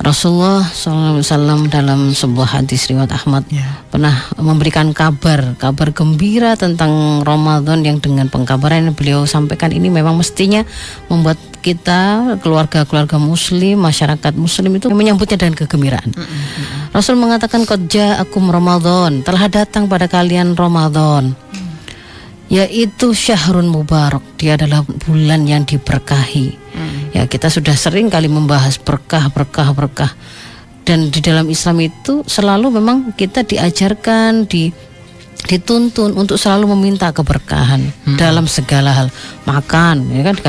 Rasulullah SAW dalam sebuah hadis riwayat Ahmad pernah memberikan kabar gembira tentang Ramadan, yang dengan pengkabaran yang beliau sampaikan ini memang mestinya membuat kita, keluarga-keluarga muslim, masyarakat muslim itu menyambutnya dengan kegembiraan. Rasul mengatakan, qad ja'akum Ramadan, telah datang pada kalian Ramadan, yaitu syahrun mubarak, dia adalah bulan yang diberkahi. Ya, kita sudah sering kali membahas berkah. Dan di dalam Islam itu selalu memang kita diajarkan, dituntun untuk selalu meminta keberkahan dalam segala hal. Makan, ya kan,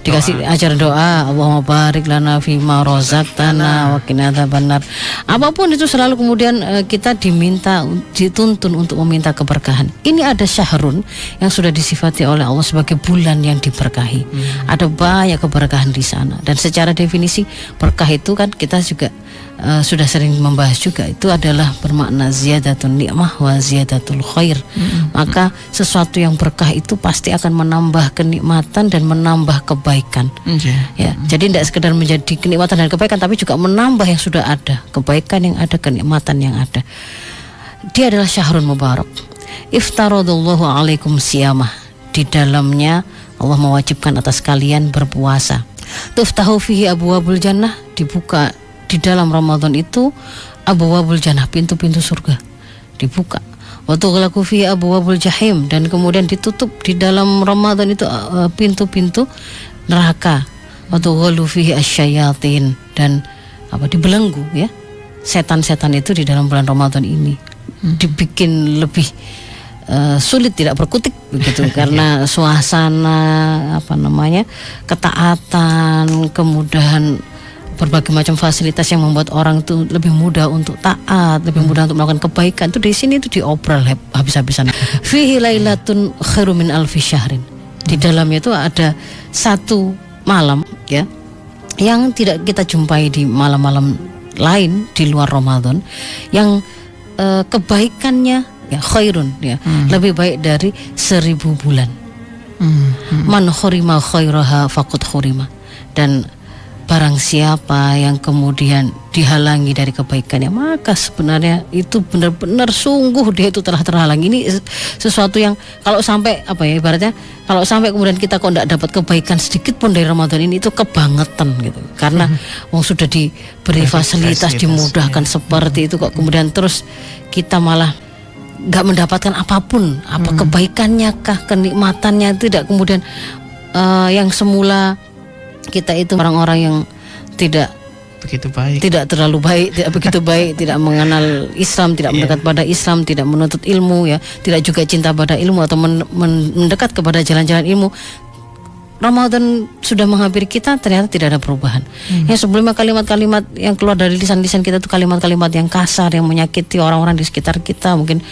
dikasih ajaran doa, Allahumma barik lana fima razaqtana wa qina adzabannar. Apapun itu selalu kemudian kita dituntun untuk meminta keberkahan. Ini ada syahrun yang sudah disifati oleh Allah sebagai bulan yang diberkahi. Ada banyak keberkahan di sana, dan secara definisi berkah itu kan kita juga sudah sering membahas juga, itu adalah bermakna ziyadatun nikmah wa ziyadatul khair. Maka sesuatu yang berkah itu pasti akan menambah kenikmatan dan menambah kebaikan. Ya, jadi tidak sekedar menjadi kenikmatan dan kebaikan, tapi juga menambah yang sudah ada, kebaikan yang ada, kenikmatan yang ada. Dia adalah syahrun mubarak. Iftaradallahu alaikum siyamah, di dalamnya Allah mewajibkan atas kalian berpuasa. Tuftahu fihi abwabul jannah, dibuka di dalam Ramadan itu abwabul jannah, pintu-pintu surga dibuka. Wa tughlaqu fi abwabul jahim, dan kemudian ditutup di dalam Ramadan itu pintu-pintu neraka. Wa tughallu fihi asyayatin, dan dibelenggu ya setan-setan itu di dalam bulan Ramadan ini. Dibikin lebih sulit tidak berkutik begitu karena suasana ketaatan, kemudahan berbagai macam fasilitas yang membuat orang itu lebih mudah untuk taat, lebih mudah untuk melakukan kebaikan. Itu di sini itu diobral habis-habisan. Fihi lailatun khairum min alfi syahrin. Di dalamnya itu ada satu malam ya yang tidak kita jumpai di malam-malam lain di luar Ramadan, yang kebaikannya ya khairun ya, lebih baik dari 1000 bulan. Man khurima khairaha faqad khurima. Dan barang siapa yang kemudian dihalangi dari kebaikannya, maka sebenarnya itu benar-benar sungguh dia itu telah terhalangi. Ini sesuatu yang kalau sampai ibaratnya kalau sampai kemudian kita kok tidak dapat kebaikan sedikit pun dari Ramadan ini, itu kebangetan gitu. Karena sudah diberi fasilitas, dimudahkan seperti itu, kok kemudian terus kita malah nggak mendapatkan apapun, kebaikannya kah, kenikmatannya, tidak. Kemudian yang semula kita itu orang-orang yang tidak terlalu baik, tidak begitu baik, tidak mengenal Islam, tidak mendekat pada Islam, tidak menuntut ilmu ya, tidak juga cinta pada ilmu atau mendekat kepada jalan-jalan ilmu. Ramadan sudah menghampiri kita, ternyata tidak ada perubahan. Yang sebelumnya kalimat-kalimat yang keluar dari lisan-lisan kita itu kalimat-kalimat yang kasar, yang menyakiti orang-orang di sekitar kita, mungkin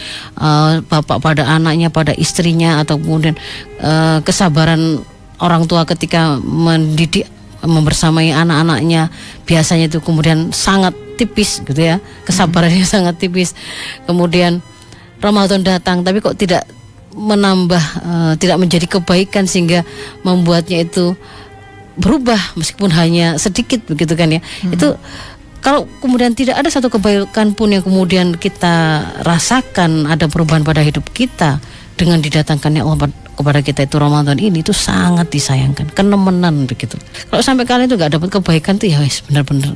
bapak pada anaknya, pada istrinya, atau kemudian kesabaran orang tua ketika mendidik, membersamai anak-anaknya, biasanya itu kemudian sangat tipis gitu ya, kesabarannya sangat tipis. Kemudian Ramadan datang tapi kok tidak menambah, tidak menjadi kebaikan sehingga membuatnya itu berubah meskipun hanya sedikit begitu kan ya. Itu kalau kemudian tidak ada satu kebaikan pun yang kemudian kita rasakan ada perubahan pada hidup kita dengan didatangkannya Allah kepada kita itu Ramadan ini, itu sangat disayangkan, kenemenan begitu. Kalau sampai kalian itu nggak dapat kebaikan tuh ya wes benar-benar